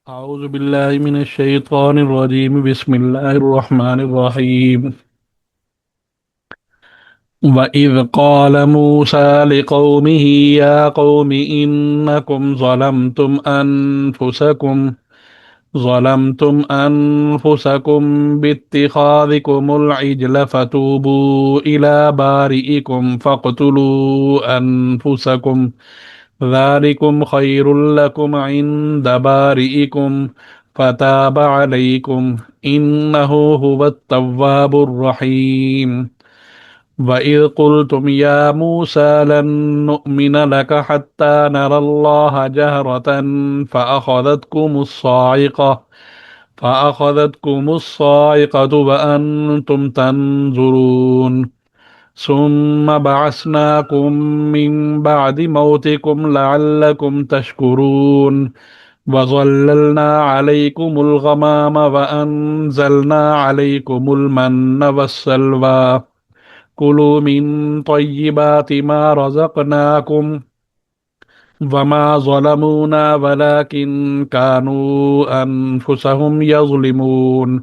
أعوذ بالله من الشيطان الرجيم بسم الله الرحمن الرحيم وإذ قال موسى لقومه يا قوم إنكم ظلمتم أنفسكم باتخاذكم العجل فتوبوا إلى بارئكم فاقتلوا أنفسكم ذلكم خير لكم عند بارئكم فتاب عليكم إنه هو التواب الرحيم وإذ قلتم يا موسى لن نؤمن لك حتى نرى الله جهرة فأخذتكم الصاعقة فأخذتكم الصاعقة وأنتم تنظرون ثم بعثناكم من بعد موتكم لعلكم تشكرون وظللنا عليكم الغمام وأنزلنا عليكم المن والسلوى كلوا من طيبات ما رزقناكم وما ظلمونا ولكن كانوا أنفسهم يظلمون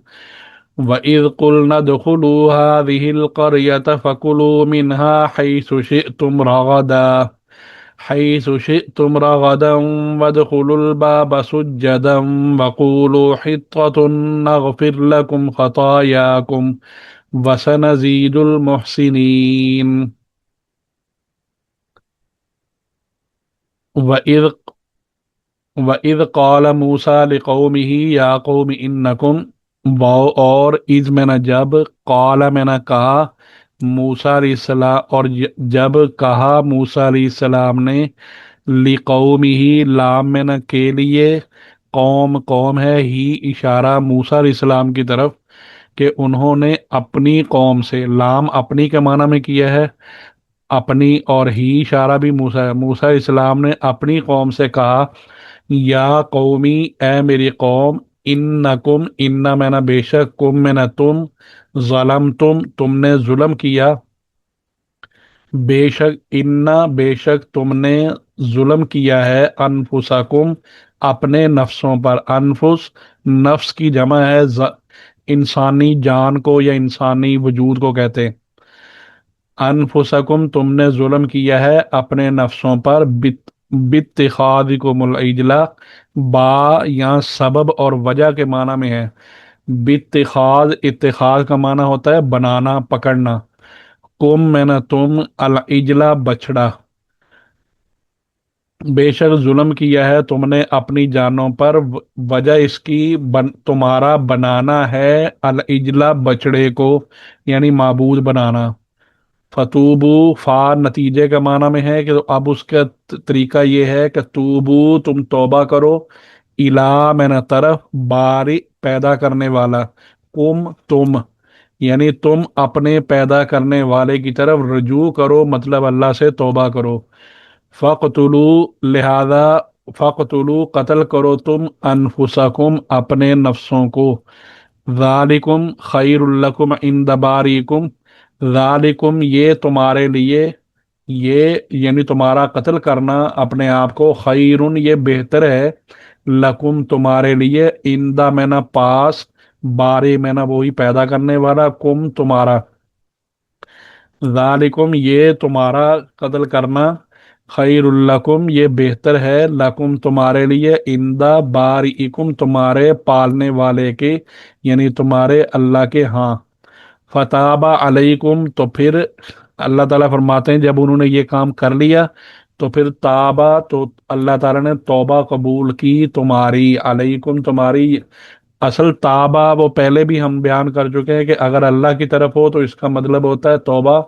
وإذ قلنا ادخلوا هذه القرية فكلوا منها حيث شئتم رغدا وادخلوا الباب سجدا وقولوا حطة نغفر لكم خطاياكم وسنزيد المحسنين وإذ وَإِذْ قَالَ مُوسَىٰ لِقَوْمِهِ يَا قَوْمِ إِنَّكُمْ واو اور اذ میں نے جب قال میں نے کہا موسیٰ علیہ السلام اور جب کہا موسیٰ علیہ السلام نے لِقَوْمِهِ لام میں نے کے لیے قوم ہے ہی اشارہ موسیٰ علیہ السلام کی طرف کہ انہوں نے اپنی قوم سے لام اپنی کے معنی میں کیا ہے اپنی اور ہی اشارہ بھی موسیٰ علیہ السلام نے اپنی قوم سے کہا یا قومی اے میری قوم انکم انا میں نہ بے شک کم میں نہ تم نے ظلم کیا بے شک تم نے ظلم کیا ہے انفسکم اپنے نفسوں پر انفس نفس کی جمع ہے انسانی جان کو یا انسانی وجود کو کہتے انفسکم تم نے ظلم کیا ہے اپنے نفسوں پر باتخاذکم العجلہ با یا سبب اور وجہ کے معنی میں ہے اتخاذ کا معنی ہوتا ہے بنانا پکڑنا کم میں نہ تم العجلہ بچڑا بے شک ظلم کیا ہے تم نے اپنی جانوں پر وجہ اس کی تمہارا بنانا ہے العجلہ بچڑے کو یعنی معبود بنانا فتوبو فا نتیجے کا معنی میں ہے کہ اب اس کا طریقہ یہ ہے کہ توبو تم توبہ کرو الا میں نہ طرف باری پیدا کرنے والا تم یعنی تم اپنے پیدا کرنے والے کی طرف رجوع کرو مطلب اللہ سے توبہ کرو لہذا فقتلو قتل کرو تم انفسکم اپنے نفسوں کو ذالکم خیر لکم عند باریکم ذالکم یہ تمہارے لیے یہ یعنی تمہارا قتل کرنا اپنے آپ کو خیرن یہ بہتر ہے لکم تمہارے لیے اندہ میں نہ پاس بارے میں نہ وہی پیدا کرنے والا کم تمہارا ذالکم یہ تمہارا قتل کرنا خیر لکم یہ بہتر ہے لکم تمہارے لیے اندہ بارئکم تمہارے پالنے والے کے یعنی تمہارے اللہ کے ہاں فتابہ علیکم تو پھر اللہ تعالیٰ فرماتے ہیں جب انہوں نے یہ کام کر لیا تو پھر تابہ تو اللہ تعالیٰ نے توبہ قبول کی تمہاری علیکم تمہاری اصل تابہ وہ پہلے بھی ہم بیان کر چکے ہیں کہ اگر اللہ کی طرف ہو تو اس کا مطلب ہوتا ہے توبہ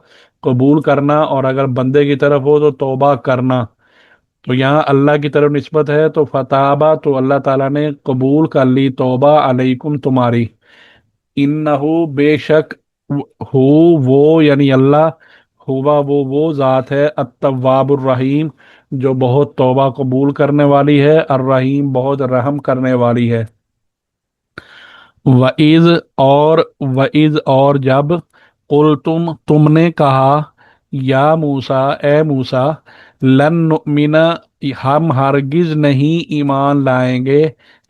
قبول کرنا اور اگر بندے کی طرف ہو تو توبہ کرنا تو یہاں اللہ کی طرف نسبت ہے تو فتابہ تو اللہ تعالیٰ نے قبول کر لی توبہ علیکم تمہاری انہو بے شک ہو وہ یعنی اللہ ہوا وہ ذات ہے التواب الرحیم جو بہت توبہ قبول کرنے والی ہے الرحیم بہت رحم کرنے والی ہے وَإِذْ اور جب تم نے کہا یا موسیٰ اے موسیٰ لن نؤمن ہم ہرگز نہیں ایمان لائیں گے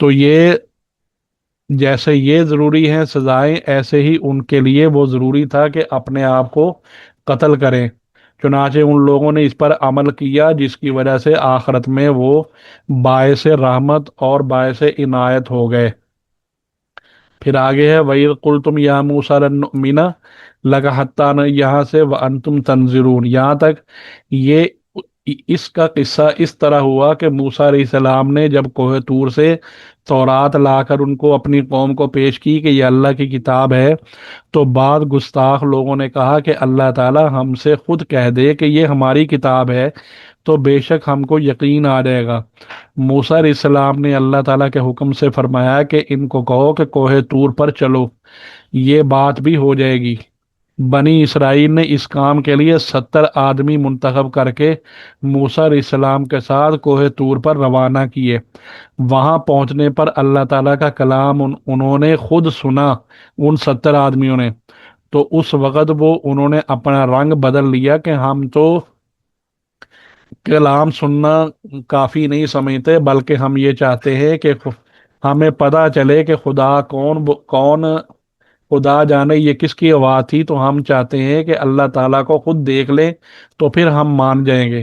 تو یہ جیسے یہ ضروری ہیں سزائیں، ایسے ہی ان کے لیے وہ ضروری تھا کہ اپنے آپ کو قتل کریں۔ چنانچہ ان لوگوں نے اس پر عمل کیا، جس کی وجہ سے آخرت میں وہ باعث رحمت اور باعث عنایت ہو گئے۔ پھر آگے ہے وَإِذْ قُلْتُمْ يَا مُوسَىٰ لَن نُؤْمِنَ لَكَ حَتَّىٰ یہاں سے وَأَنْتُمْ تَنظِرُونَ، یہاں تک یہ اس کا قصہ اس طرح ہوا کہ موسیٰ علیہ السلام نے جب کوہ طور سے تورات لا کر ان کو اپنی قوم کو پیش کی کہ یہ اللہ کی کتاب ہے، تو بعض گستاخ لوگوں نے کہا کہ اللہ تعالی ہم سے خود کہہ دے کہ یہ ہماری کتاب ہے تو بے شک ہم کو یقین آ جائے گا۔ موسیٰ علیہ السلام نے اللہ تعالیٰ کے حکم سے فرمایا کہ ان کو کہو کہ کوہ طور پر چلو، یہ بات بھی ہو جائے گی۔ بنی اسرائیل نے اس کام کے لیے 70 آدمی منتخب کر کے موسیٰ علیہ السلام کے ساتھ کوہ طور پر روانہ کیے۔ وہاں پہنچنے پر اللہ تعالیٰ کا کلام انہوں نے خود سنا، ان 70 آدمیوں نے۔ تو اس وقت انہوں نے اپنا رنگ بدل لیا کہ ہم تو کلام سننا کافی نہیں سمجھتے، بلکہ ہم یہ چاہتے ہیں کہ ہمیں پتہ چلے کہ خدا کون، خدا جانے یہ کس کی آواز تھی، تو ہم چاہتے ہیں کہ اللہ تعالیٰ کو خود دیکھ لیں تو پھر ہم مان جائیں گے،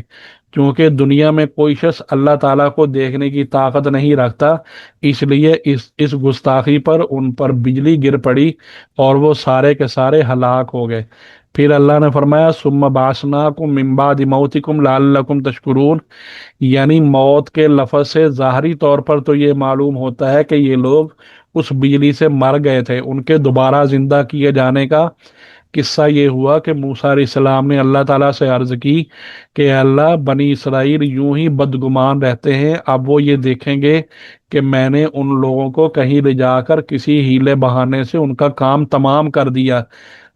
کیونکہ دنیا میں کوئی شخص اللہ تعالیٰ کو دیکھنے کی طاقت نہیں رکھتا۔ اس لیے اس گستاخی پر ان پر بجلی گر پڑی اور وہ سارے کے سارے ہلاک ہو گئے۔ پھر اللہ نے فرمایا ثم بعثناکم من بعد موتکم لعلکم تشکرون، یعنی موت کے لفظ سے ظاہری طور پر تو یہ معلوم ہوتا ہے کہ یہ لوگ اس بجلی سے مر گئے تھے۔ ان کے دوبارہ زندہ کیے جانے کا قصہ یہ ہوا کہ موسیٰ علیہ السلام نے اللہ تعالیٰ سے عرض کی کہ اللہ بنی اسرائیل یوں ہی بدگمان رہتے ہیں، اب وہ یہ دیکھیں گے کہ میں نے ان لوگوں کو کہیں لے جا کر کسی ہیلے بہانے سے ان کا کام تمام کر دیا،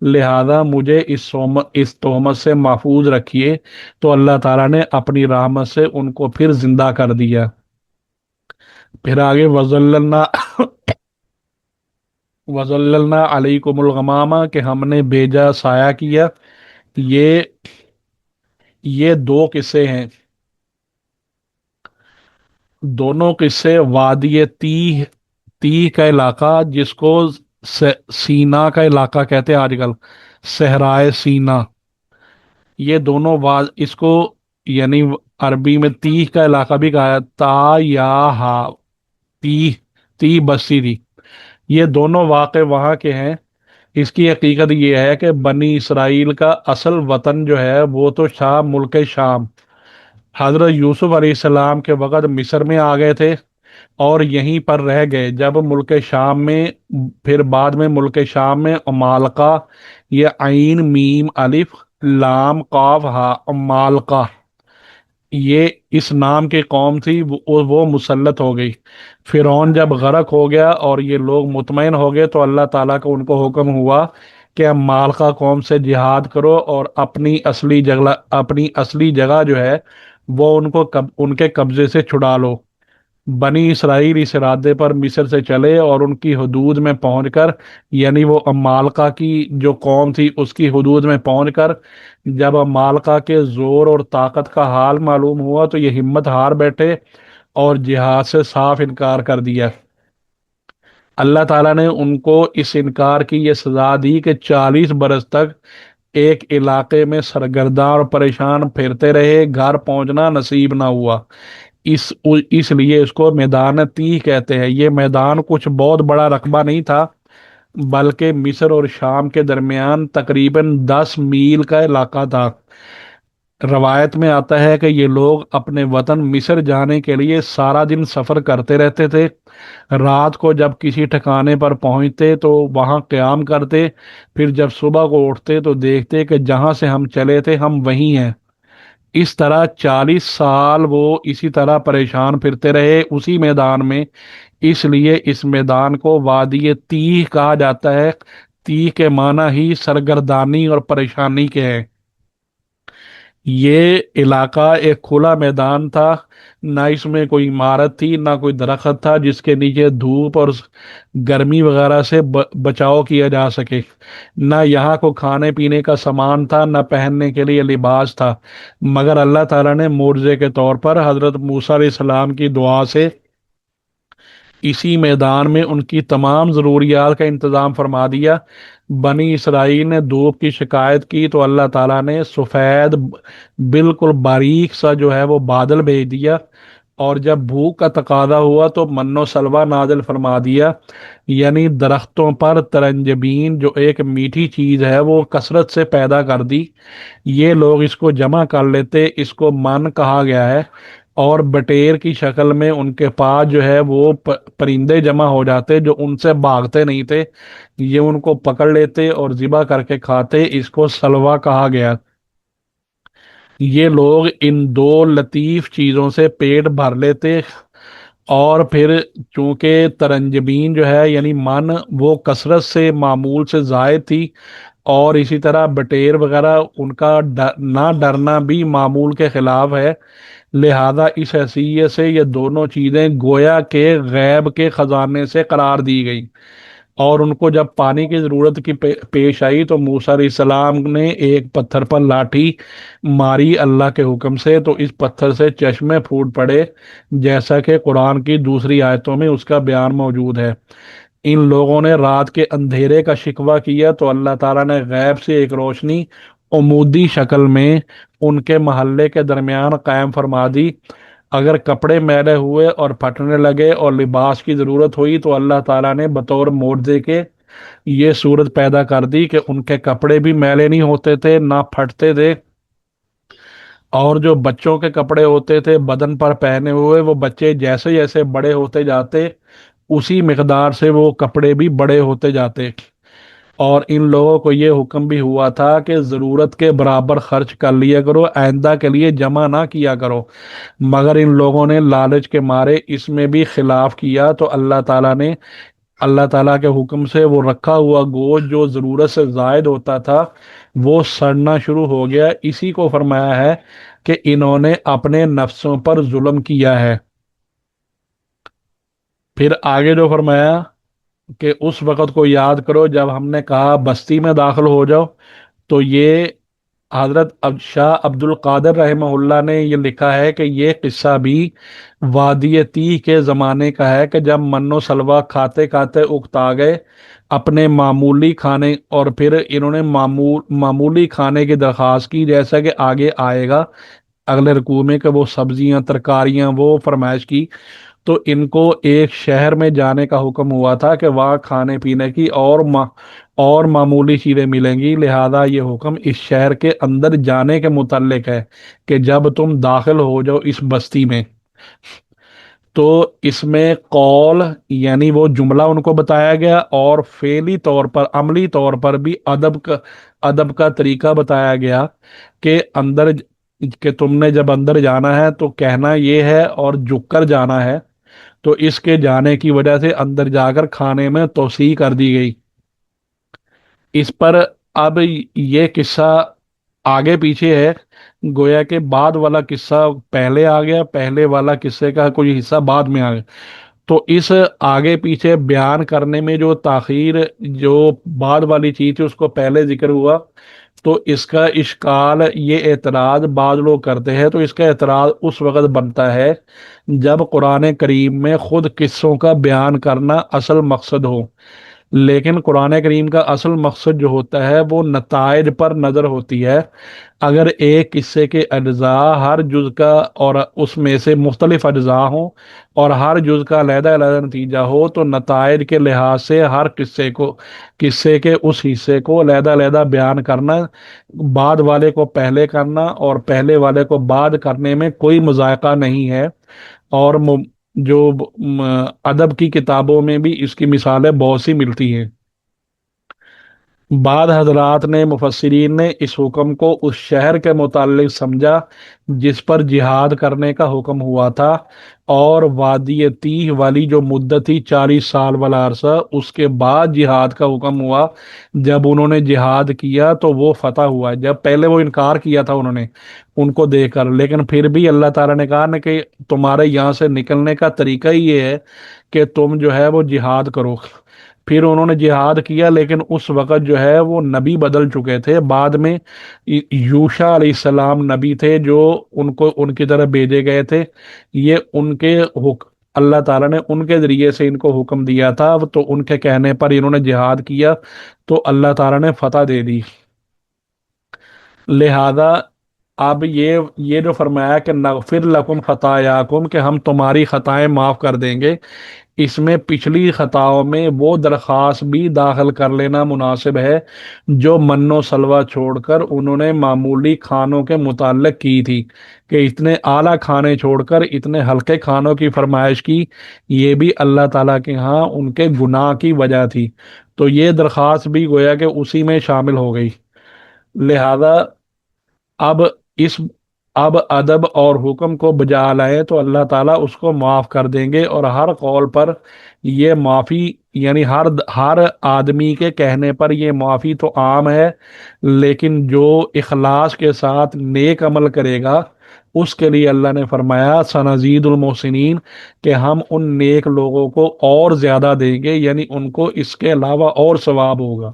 لہذا مجھے اس تہمت سے محفوظ رکھیے۔ تو اللہ تعالیٰ نے اپنی رحمت سے ان کو پھر زندہ کر دیا۔ پھر آگے وَظَلَّلْنَا عَلَيْكُمُ الْغَمَامَ کہ ہم نے بھیجا سایہ کیا۔ یہ یہ دو قصے ہیں، دونوں قصے وادی تیہ کا علاقہ، جس کو سینا کا علاقہ کہتے ہیں آج کل، صحرائے سینا، یہ دونوں اس کو یعنی عربی میں تیہ کا علاقہ بھی کہا ہے، تا یا ہا، تیہ بستی تھی۔ یہ دونوں واقع وہاں کے ہیں۔ اس کی حقیقت یہ ہے کہ بنی اسرائیل کا اصل وطن جو ہے وہ تو ملک شام، حضرت یوسف علیہ السلام کے وقت مصر میں آ گئے تھے اور یہیں پر رہ گئے۔ جب ملک شام میں، پھر بعد میں ملک شام میں عمالقہ، یہ عین میم الف لام قاف ہا، عمالقہ، یہ اس نام کی قوم تھی، وہ مسلط ہو گئی۔ فرعون جب غرق ہو گیا اور یہ لوگ مطمئن ہو گئے تو اللہ تعالیٰ کو ان کو حکم ہوا کہ اب مالکہ قوم سے جہاد کرو اور اپنی اصلی جگہ جو ہے وہ ان کے قبضے سے چھڑا لو۔ بنی اسرائیل اس ارادے پر مصر سے چلے اور ان کی حدود میں پہنچ کر، یعنی وہ عمالقہ کی جو قوم تھی اس کی حدود میں پہنچ کر جب عمالقہ کے زور اور طاقت کا حال معلوم ہوا تو یہ ہمت ہار بیٹھے اور جہاد سے صاف انکار کر دیا۔ اللہ تعالیٰ نے ان کو اس انکار کی یہ سزا دی کہ 40 برس تک ایک علاقے میں سرگرداں اور پریشان پھرتے رہے، گھر پہنچنا نصیب نہ ہوا۔ اس لیے اس کو میدان تیہ کہتے ہیں۔ یہ میدان کچھ بہت بڑا رقبہ نہیں تھا، بلکہ مصر اور شام کے درمیان تقریباً 10 میل کا علاقہ تھا۔ روایت میں آتا ہے کہ یہ لوگ اپنے وطن مصر جانے کے لیے سارا دن سفر کرتے رہتے تھے، رات کو جب کسی ٹھکانے پر پہنچتے تو وہاں قیام کرتے، پھر جب صبح کو اٹھتے تو دیکھتے کہ جہاں سے ہم چلے تھے ہم وہیں ہیں۔ اس طرح 40 سال وہ اسی طرح پریشان پھرتے رہے اسی میدان میں، اس لیے اس میدان کو وادی تیہ کہا جاتا ہے۔ تیہ کے معنی ہی سرگردانی اور پریشانی کے ہیں۔ یہ علاقہ ایک کھلا میدان تھا، نہ اس میں کوئی عمارت تھی، نہ کوئی درخت تھا جس کے نیچے دھوپ اور گرمی وغیرہ سے بچاؤ کیا جا سکے، نہ یہاں کو کھانے پینے کا سامان تھا، نہ پہننے کے لیے لباس تھا، مگر اللہ تعالیٰ نے معجزے کے طور پر حضرت موسیٰ علیہ السلام کی دعا سے اسی میدان میں ان کی تمام ضروریات کا انتظام فرما دیا۔ بنی اسرائیل نے دھوپ کی شکایت کی تو اللہ تعالیٰ نے سفید بالکل باریک سا جو ہے وہ بادل بھیج دیا، اور جب بھوک کا تقاضا ہوا تو من و سلوہ نازل فرما دیا، یعنی درختوں پر ترنجبین جو ایک میٹھی چیز ہے وہ کثرت سے پیدا کر دی۔ یہ لوگ اس کو جمع کر لیتے، اس کو من کہا گیا ہے، اور بٹیر کی شکل میں ان کے پاس جو ہے وہ پرندے جمع ہو جاتے جو ان سے بھاگتے نہیں تھے، یہ ان کو پکڑ لیتے اور ذبح کر کے کھاتے، اس کو سلوا کہا گیا۔ یہ لوگ ان دو لطیف چیزوں سے پیٹ بھر لیتے، اور پھر چونکہ ترنجبین جو ہے یعنی من وہ کثرت سے معمول سے زائد تھی، اور اسی طرح بٹیر وغیرہ ان کا نہ ڈرنا بھی معمول کے خلاف ہے، لہذا اس حیثیت سے یہ دونوں چیزیں گویا کے غیب کے خزانے سے قرار دی گئی۔ اور ان کو جب پانی کی ضرورت کی پیش آئی تو موسیٰ علیہ السلام نے ایک پتھر پر لاٹھی ماری اللہ کے حکم سے، تو اس پتھر سے چشمے پھوٹ پڑے، جیسا کہ قرآن کی دوسری آیتوں میں اس کا بیان موجود ہے۔ ان لوگوں نے رات کے اندھیرے کا شکوہ کیا تو اللہ تعالیٰ نے غیب سے ایک روشنی عمودی شکل میں ان کے محلے کے درمیان قائم فرما دی۔ اگر کپڑے میلے ہوئے اور پھٹنے لگے اور لباس کی ضرورت ہوئی تو اللہ تعالیٰ نے بطور معجزے کے یہ صورت پیدا کر دی کہ ان کے کپڑے بھی میلے نہیں ہوتے تھے نہ پھٹتے تھے، اور جو بچوں کے کپڑے ہوتے تھے بدن پر پہنے ہوئے، وہ بچے جیسے جیسے بڑے ہوتے جاتے اسی مقدار سے وہ کپڑے بھی بڑے ہوتے جاتے۔ اور ان لوگوں کو یہ حکم بھی ہوا تھا کہ ضرورت کے برابر خرچ کر لیا کرو، آئندہ کے لیے جمع نہ کیا کرو، مگر ان لوگوں نے لالچ کے مارے اس میں بھی خلاف کیا، تو اللہ تعالیٰ کے حکم سے وہ رکھا ہوا گوشت جو ضرورت سے زائد ہوتا تھا وہ سڑنا شروع ہو گیا۔ اسی کو فرمایا ہے کہ انہوں نے اپنے نفسوں پر ظلم کیا ہے۔ پھر آگے جو فرمایا کہ اس وقت کو یاد کرو جب ہم نے کہا بستی میں داخل ہو جاؤ، تو یہ حضرت شاہ عبد القادر رحمہ اللہ نے یہ لکھا ہے کہ یہ قصہ بھی وادی تیہ کے زمانے کا ہے، کہ جب من و سلوہ کھاتے کھاتے اکتا گئے اپنے معمولی کھانے، اور پھر انہوں نے معمولی کھانے کی درخواست کی، جیسا کہ آگے آئے گا اگلے رکوع میں کہ وہ سبزیاں ترکاریاں وہ فرمائش کی، تو ان کو ایک شہر میں جانے کا حکم ہوا تھا کہ وہاں کھانے پینے کی اور معمولی چیزیں ملیں گی، لہذا یہ حکم اس شہر کے اندر جانے کے متعلق ہے کہ جب تم داخل ہو جاؤ اس بستی میں، تو اس میں قول یعنی وہ جملہ ان کو بتایا گیا، اور فعلی طور پر عملی طور پر بھی ادب کا طریقہ بتایا گیا کہ کہ تم نے جب اندر جانا ہے تو کہنا یہ ہے اور جھک کر جانا ہے، تو اس کے جانے کی وجہ سے اندر جا کر کھانے میں توسیع کر دی گئی۔ اس پر اب یہ قصہ آگے پیچھے ہے، گویا کہ بعد والا قصہ پہلے آ گیا، پہلے والا قصے کا کوئی حصہ بعد میں آ گیا، تو اس آگے پیچھے بیان کرنے میں جو تاخیر جو بعد والی چیز تھی اس کو پہلے ذکر ہوا، تو اس کا اشکال یہ اعتراض بعض لوگ کرتے ہیں، تو اس کا اعتراض اس وقت بنتا ہے جب قرآن کریم میں خود قصوں کا بیان کرنا اصل مقصد ہو، لیکن قرآن کریم کا اصل مقصد جو ہوتا ہے وہ نتائج پر نظر ہوتی ہے۔ اگر ایک قصے کے اجزاء ہر جز کا اور اس میں سے مختلف اجزاء ہوں اور ہر جز کا علیحدہ علیحدہ نتیجہ ہو، تو نتائج کے لحاظ سے ہر قصے کے اس حصے کو علیحدہ علیحدہ بیان کرنا، بعد والے کو پہلے کرنا اور پہلے والے کو بعد کرنے میں کوئی مذائقہ نہیں ہے، اور جو ادب کی کتابوں میں بھی اس کی مثالیں بہت سی ملتی ہیں۔ بعض حضرات نے مفسرین نے اس حکم کو اس شہر کے متعلق سمجھا جس پر جہاد کرنے کا حکم ہوا تھا، اور وادی تیہ والی جو مدت تھی 40 سال والا عرصہ، اس کے بعد جہاد کا حکم ہوا۔ جب انہوں نے جہاد کیا تو وہ فتح ہوا، جب پہلے وہ انکار کیا تھا انہوں نے ان کو دیکھ کر، لیکن پھر بھی اللہ تعالیٰ نے کہا نا کہ تمہارے یہاں سے نکلنے کا طریقہ ہی یہ ہے کہ تم جو ہے وہ جہاد کرو۔ پھر انہوں نے جہاد کیا، لیکن اس وقت جو ہے وہ نبی بدل چکے تھے، بعد میں یوشع علیہ السلام نبی تھے جو ان کی طرف بھیجے گئے تھے۔ یہ ان کے اللہ تعالیٰ نے ان کے ذریعے سے ان کو حکم دیا تھا، تو ان کے کہنے پر انہوں نے جہاد کیا تو اللہ تعالیٰ نے فتح دے دی۔ لہذا اب یہ جو فرمایا کہ نغفر لکم خطایاکم، کہ ہم تمہاری خطائیں معاف کر دیں گے، اس میں پچھلی خطاؤں میں وہ درخواست بھی داخل کر لینا مناسب ہے جو من و سلوہ چھوڑ کر انہوں نے معمولی کھانوں کے متعلق کی تھی، کہ اتنے اعلیٰ کھانے چھوڑ کر اتنے ہلکے کھانوں کی فرمائش کی، یہ بھی اللہ تعالیٰ کے ہاں ان کے گناہ کی وجہ تھی، تو یہ درخواست بھی گویا کہ اسی میں شامل ہو گئی۔ لہذا اب اس اب ادب اور حکم کو بجا لائیں تو اللہ تعالیٰ اس کو معاف کر دیں گے، اور ہر قول پر یہ معافی، یعنی ہر آدمی کے کہنے پر یہ معافی تو عام ہے، لیکن جو اخلاص کے ساتھ نیک عمل کرے گا اس کے لیے اللہ نے فرمایا سنزید المحسنین، کہ ہم ان نیک لوگوں کو اور زیادہ دیں گے، یعنی ان کو اس کے علاوہ اور ثواب ہوگا۔